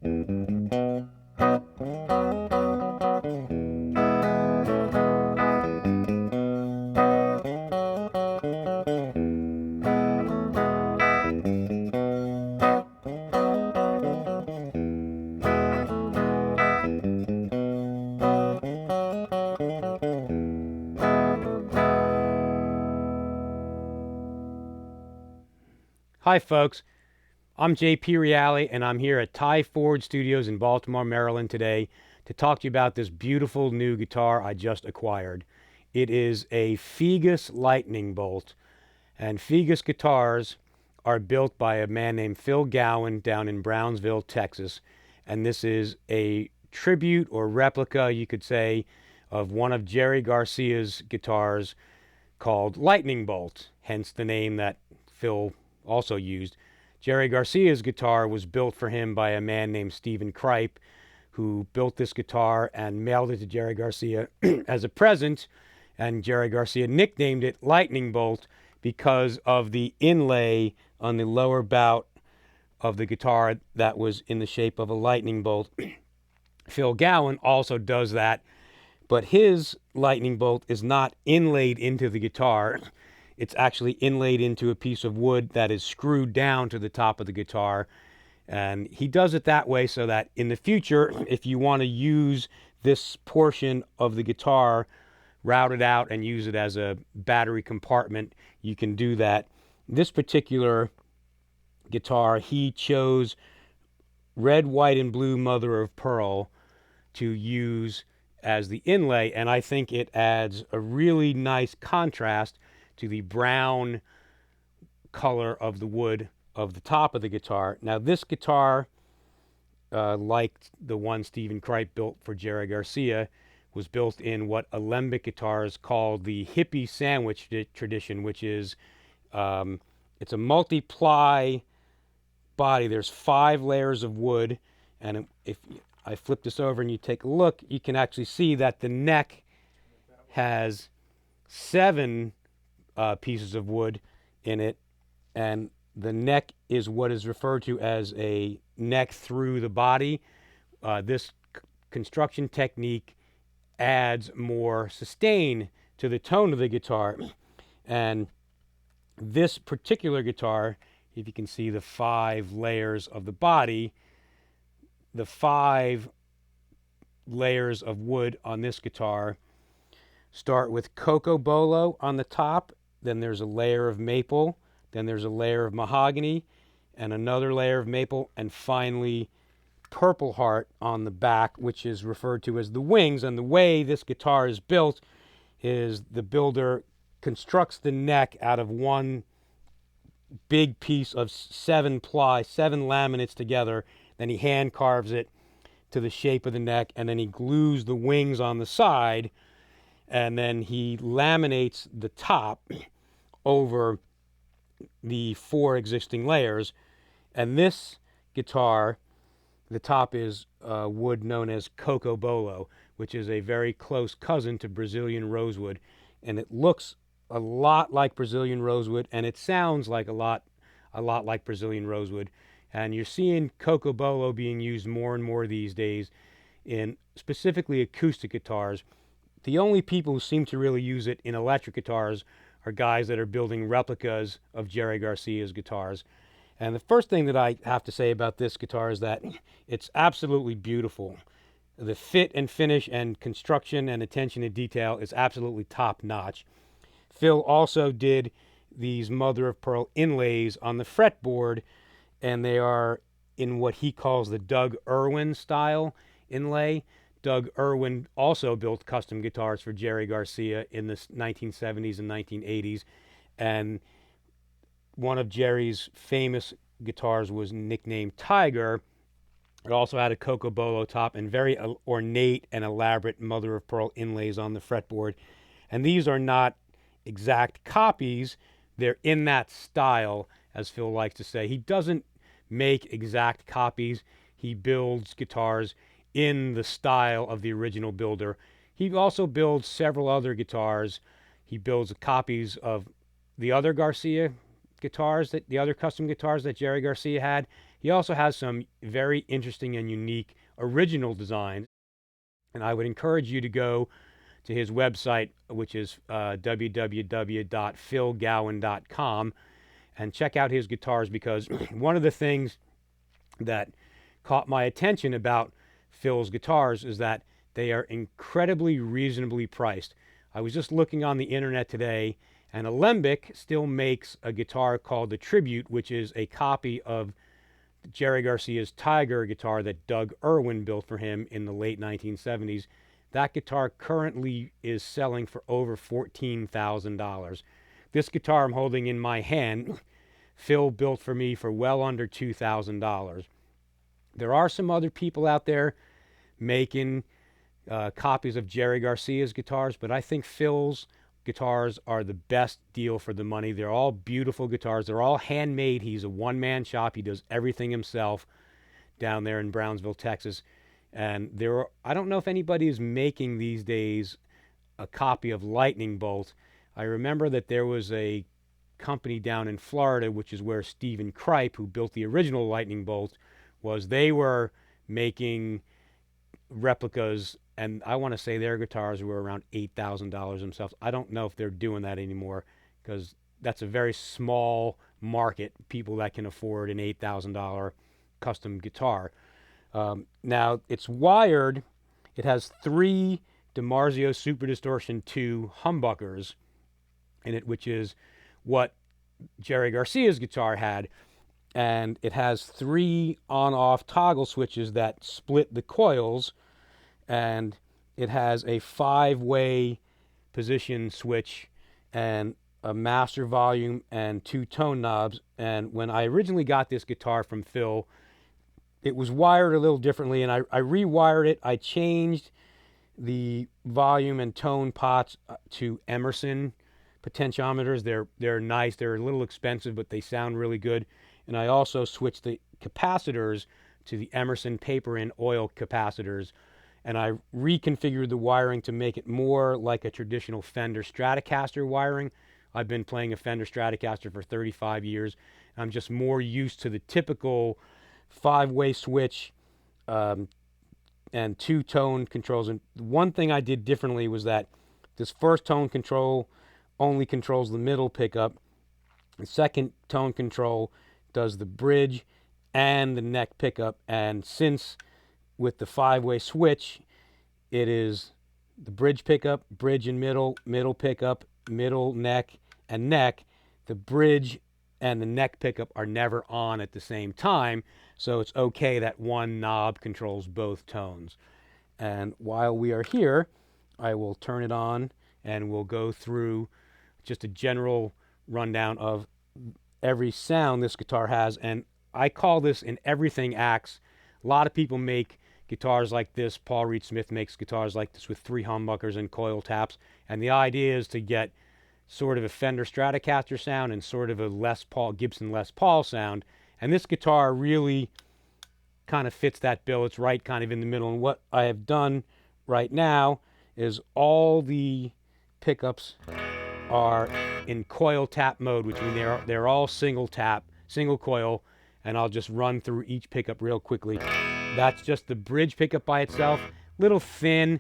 Hi folks, I'm JP Reali and I'm here at Ty Ford Studios in Baltimore, Maryland today to talk to you about this beautiful new guitar I just acquired. It is a Phiga Lightning Bolt, and Phiga guitars are built by a man named Phil Gowan down in Brownsville, Texas, and this is a tribute or replica, you could say, of one of Jerry Garcia's guitars called Lightning Bolt, hence the name that Phil also used. Jerry Garcia's guitar was built for him by a man named Stephen Kripe, who built this guitar and mailed it to Jerry Garcia as a present, and Jerry Garcia nicknamed it Lightning Bolt because of the inlay on the lower bout of the guitar that was in the shape of a lightning bolt. Phil Gowan also does that, but his lightning bolt is not inlaid into the guitar. It's actually inlaid into a piece of wood that is screwed down to the top of the guitar. And he does it that way so that in the future, if you want to use this portion of the guitar, route it out and use it as a battery compartment, you can do that. This particular guitar, he chose red, white, and blue mother of pearl to use as the inlay, and I think it adds a really nice contrast to the brown color of the wood of the top of the guitar. Now this guitar, like the one Stephen Kripe built for Jerry Garcia, was built in what alembic guitars called the hippie sandwich tradition, which is, it's a multi-ply body. There's 5 layers of wood, and if I flip this over and you take a look, you can actually see that the neck has 7 pieces of wood in it, and the neck is what is referred to as a neck through the body. This construction technique adds more sustain to the tone of the guitar, and this particular guitar, if you can see the 5 layers of the body, the 5 layers of wood on this guitar start with cocoa bolo on the top, then there's a layer of maple, then there's a layer of mahogany, and another layer of maple, and finally purple heart on the back, which is referred to as the wings. And the way this guitar is built is the builder constructs the neck out of one big piece of 7 ply, 7 laminates together, then he hand carves it to the shape of the neck, and then he glues the wings on the side, and then he laminates the top over the 4 existing layers. And this guitar, the top is wood known as cocoa bolo, which is a very close cousin to Brazilian rosewood, and it looks a lot like Brazilian rosewood, and it sounds like a lot like Brazilian rosewood. And you're seeing cocoa bolo being used more and more these days in specifically acoustic guitars. The only people who seem to really use it in electric guitars are guys that are building replicas of Jerry Garcia's guitars. And the first thing that I have to say about this guitar is that it's absolutely beautiful. The fit and finish and construction and attention to detail is absolutely top notch. Phil also did these mother of pearl inlays on the fretboard, and they are in what he calls the Doug Irwin style inlay. Doug Irwin also built custom guitars for Jerry Garcia in the 1970s and 1980s, and one of Jerry's famous guitars was nicknamed Tiger. It also had a cocoa bolo top and very ornate and elaborate mother of pearl inlays on the fretboard. And these are not exact copies, they're in that style, as Phil likes to say. He doesn't make exact copies, he builds guitars in the style of the original builder. He also builds several other guitars. He builds copies of the other Garcia guitars, that the other custom guitars that Jerry Garcia had. He also has some very interesting and unique original designs, and I would encourage you to go to his website, which is www.philgowan.com, and check out his guitars, because one of the things that caught my attention about Phil's guitars is that they are incredibly reasonably priced. I was just looking on the internet today, and Alembic still makes a guitar called the Tribute, which is a copy of Jerry Garcia's Tiger guitar that Doug Irwin built for him in the late 1970s. That guitar currently is selling for over $14,000. This guitar I'm holding in my hand, Phil built for me for well under $2,000. There are some other people out there making copies of Jerry Garcia's guitars, but I think Phil's guitars are the best deal for the money. They're all beautiful guitars. They're all handmade. He's a one-man shop. He does everything himself down there in Brownsville, Texas. And I don't know if anybody is making these days a copy of Lightning Bolt. I remember that there was a company down in Florida, which is where Stephen Kripe, who built the original Lightning Bolt, was. They were making replicas, and I want to say their guitars were around $8,000 themselves. I don't know if they're doing that anymore, because that's a very small market, people that can afford an $8,000 custom guitar. Now, it's wired. It has 3 DiMarzio Super Distortion 2 humbuckers in it, which is what Jerry Garcia's guitar had. And it has 3 on-off toggle switches that split the coils, and it has a 5-way position switch and a master volume and 2 tone knobs. And when I originally got this guitar from Phil, it was wired a little differently, and I rewired it. I changed the volume and tone pots to Emerson potentiometers. They're nice. They're a little expensive, but they sound really good. And I also switched the capacitors to the Emerson paper and oil capacitors, and I reconfigured the wiring to make it more like a traditional Fender Stratocaster wiring. I've been playing a Fender Stratocaster for 35 years. I'm just more used to the typical 5-way switch and 2 tone controls. And one thing I did differently was that this first tone control only controls the middle pickup. The second tone control does the bridge and the neck pickup. And since with the 5-way switch, it is the bridge pickup, bridge and middle, middle pickup, middle, neck, and neck, the bridge and the neck pickup are never on at the same time, so it's okay that one knob controls both tones. And while we are here, I will turn it on and we'll go through just a general rundown of every sound this guitar has. And I call this an everything axe. A lot of people make guitars like this. Paul Reed Smith makes guitars like this with 3 humbuckers and coil taps, and the idea is to get sort of a Fender Stratocaster sound and sort of a Gibson Les Paul sound. And this guitar really kind of fits that bill. It's right kind of in the middle. And what I have done right now is all the pickups are in coil tap mode, which means they're all single tap, single coil, and I'll just run through each pickup real quickly. That's just the bridge pickup by itself, little thin.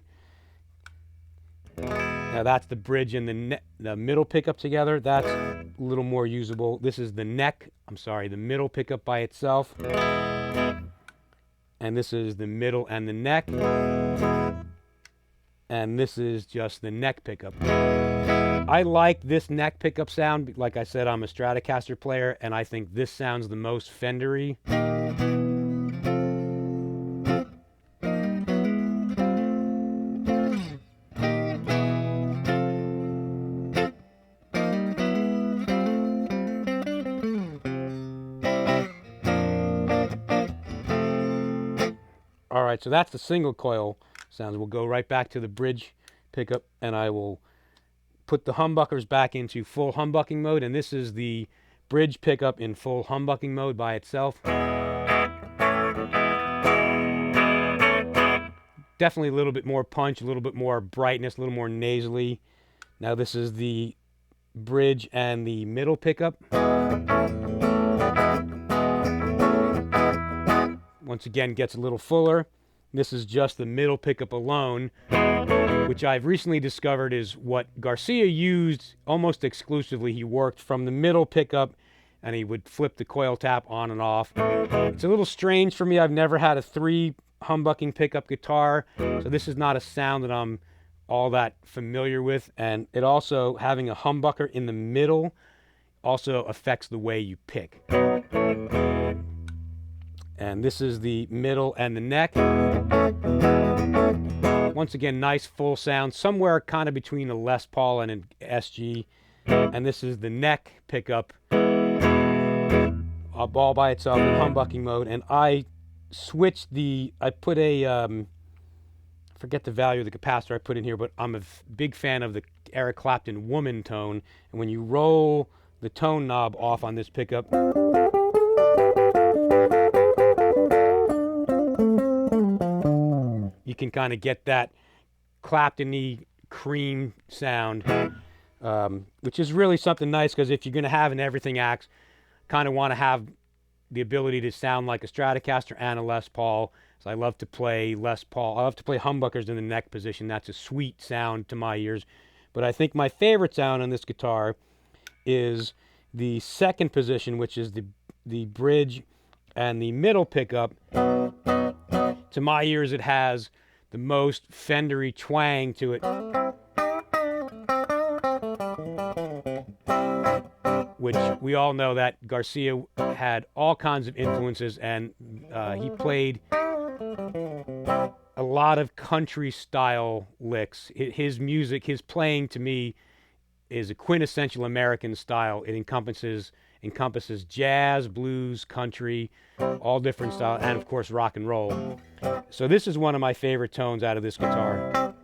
Now that's the bridge and the middle pickup together. That's a little more usable. This is the the middle pickup by itself. And this is the middle and the neck. And this is just the neck pickup. I like this neck pickup sound. Like I said, I'm a Stratocaster player, and I think this sounds the most Fender-y. All right, so that's the single coil sounds. We'll go right back to the bridge pickup, and I will put the humbuckers back into full humbucking mode, and this is the bridge pickup in full humbucking mode by itself. Definitely a little bit more punch, a little bit more brightness, a little more nasally. Now this is the bridge and the middle pickup. Once again, gets a little fuller. This is just the middle pickup alone, which I've recently discovered is what Garcia used almost exclusively. He worked from the middle pickup and he would flip the coil tap on and off. It's a little strange for me. I've never had a 3 humbucking pickup guitar, so this is not a sound that I'm all that familiar with. And it also, having a humbucker in the middle also affects the way you pick. And this is the middle and the neck. Once again, nice full sound, somewhere kind of between a Les Paul and an SG. And this is the neck pickup, all by itself in humbucking mode. And I switched I put a, forget the value of the capacitor I put in here, but I'm a big fan of the Eric Clapton Woman tone. And when you roll the tone knob off on this pickup, you can kind of get that Clapton-y cream sound, which is really something nice, because if you're going to have an everything axe, kind of want to have the ability to sound like a Stratocaster and a Les Paul. So I love to play Les Paul. I love to play humbuckers in the neck position. That's a sweet sound to my ears. But I think my favorite sound on this guitar is the second position, which is the bridge and the middle pickup. To my ears, it has the most Fendery twang to it, which we all know that Garcia had all kinds of influences, and he played a lot of country style licks. His music, his playing, to me, is a quintessential American style. It encompasses jazz, blues, country, all different styles, and of course rock and roll. So this is one of my favorite tones out of this guitar.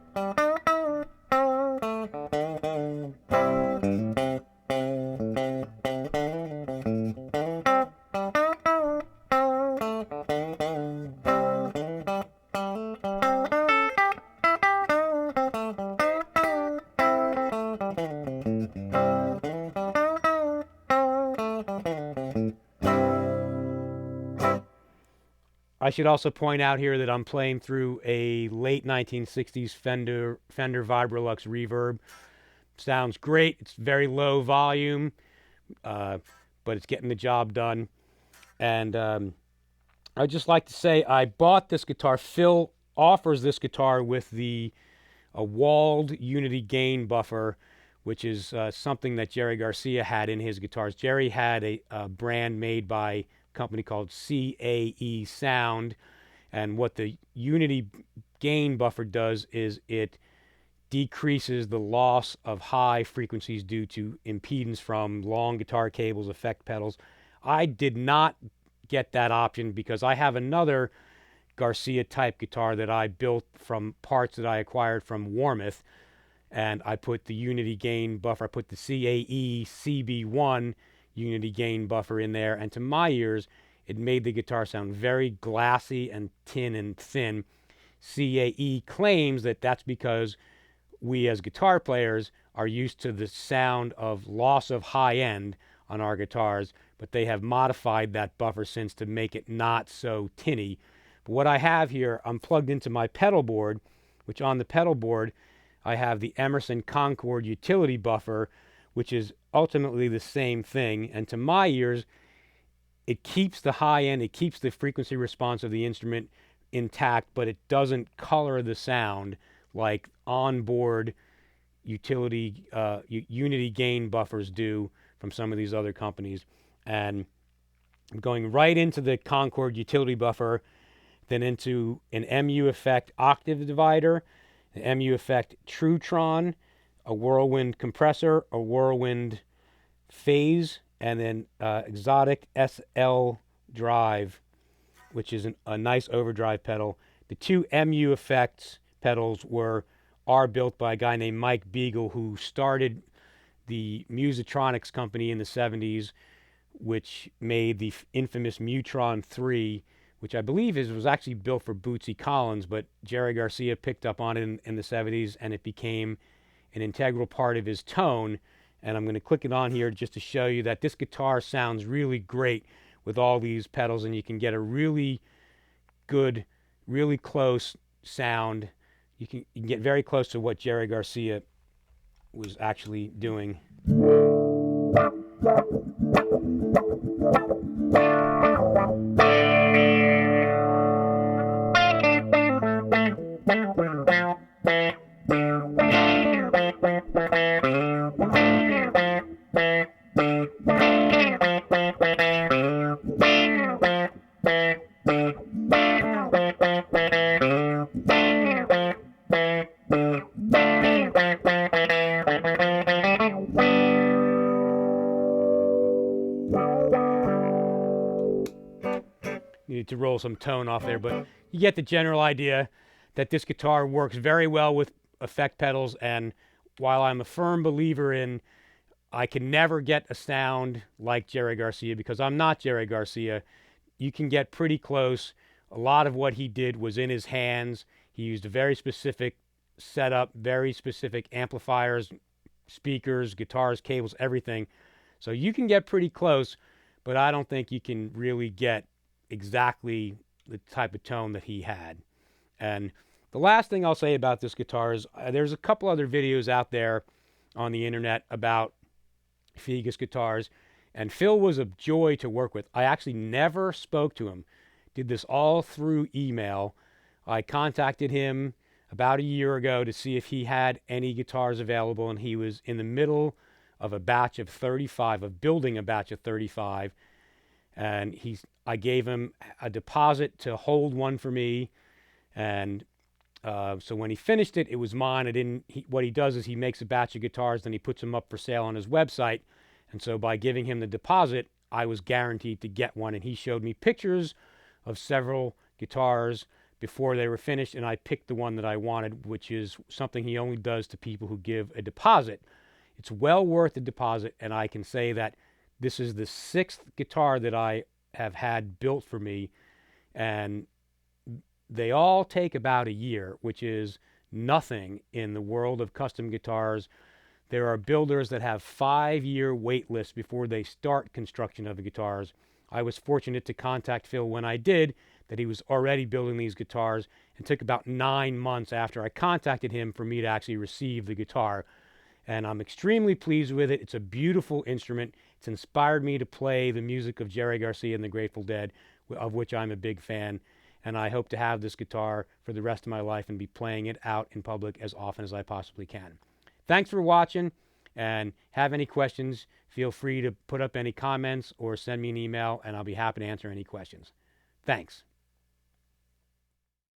I should also point out here that I'm playing through a late 1960s Fender Vibrolux reverb. Sounds great. It's very low volume, but it's getting the job done. And I'd just like to say I bought this guitar. Phil offers this guitar with a walled unity gain buffer, which is something that Jerry Garcia had in his guitars. Jerry had a brand made by company called CAE Sound, and what the unity gain buffer does is it decreases the loss of high frequencies due to impedance from long guitar cables, effect pedals. I did not get that option because I have another Garcia type guitar that I built from parts that I acquired from Warmouth, and I put the unity gain buffer, I put the CAE CB1 unity gain buffer in there, and to my ears it made the guitar sound very glassy and tin and thin. CAE claims that that's because we as guitar players are used to the sound of loss of high end on our guitars, but they have modified that buffer since to make it not so tinny. But what I have here, I'm plugged into my pedal board, which on the pedal board I have the Emerson Concord utility buffer, which is ultimately the same thing. And to my ears, it keeps the high end, it keeps the frequency response of the instrument intact, but it doesn't color the sound like onboard utility unity gain buffers do from some of these other companies. And I'm going right into the Concord utility buffer, then into an MU Effect octave divider, an MU Effect Trutron, a Whirlwind compressor, a Whirlwind phase, and then Exotic SL drive, which is a nice overdrive pedal. The two MU Effects pedals are built by a guy named Mike Beagle, who started the Musitronics company in the 70s, which made the infamous Mutron 3, which I believe was actually built for Bootsy Collins, but Jerry Garcia picked up on it in the 70s, and it became an integral part of his tone. And I'm going to click it on here just to show you that this guitar sounds really great with all these pedals, and you can get a really good, really close sound. You can get very close to what Jerry Garcia was actually doing. Needed to roll some tone off there, but you get the general idea that this guitar works very well with effect pedals. And while I'm a firm believer in I can never get a sound like Jerry Garcia because I'm not Jerry Garcia, you can get pretty close. A lot of what he did was in his hands. He used a very specific setup, very specific amplifiers, speakers, guitars, cables, everything. So you can get pretty close, but I don't think you can really get exactly the type of tone that he had. And the last thing I'll say about this guitar is there's a couple other videos out there on the internet about Phiga's guitars, and Phil was a joy to work with. I actually never spoke to him. Did this all through email. I contacted him about a year ago to see if he had any guitars available, and he was in the middle of a batch of 35, of building a batch of 35, and I gave him a deposit to hold one for me, and so when he finished it, it was mine. What he does is he makes a batch of guitars, then he puts them up for sale on his website, and so by giving him the deposit, I was guaranteed to get one, and he showed me pictures of several guitars before they were finished, and I picked the one that I wanted, which is something he only does to people who give a deposit. It's well worth the deposit, and I can say that this is the 6th guitar that I have had built for me, and they all take about a year, which is nothing in the world of custom guitars. There are builders that have 5-year wait lists before they start construction of the guitars. I was fortunate to contact Phil when I did, that he was already building these guitars. It took about 9 months after I contacted him for me to actually receive the guitar. And I'm extremely pleased with it. It's a beautiful instrument. It's inspired me to play the music of Jerry Garcia and the Grateful Dead, of which I'm a big fan. And I hope to have this guitar for the rest of my life and be playing it out in public as often as I possibly can. Thanks for watching, and have any questions, feel free to put up any comments or send me an email, and I'll be happy to answer any questions. Thanks.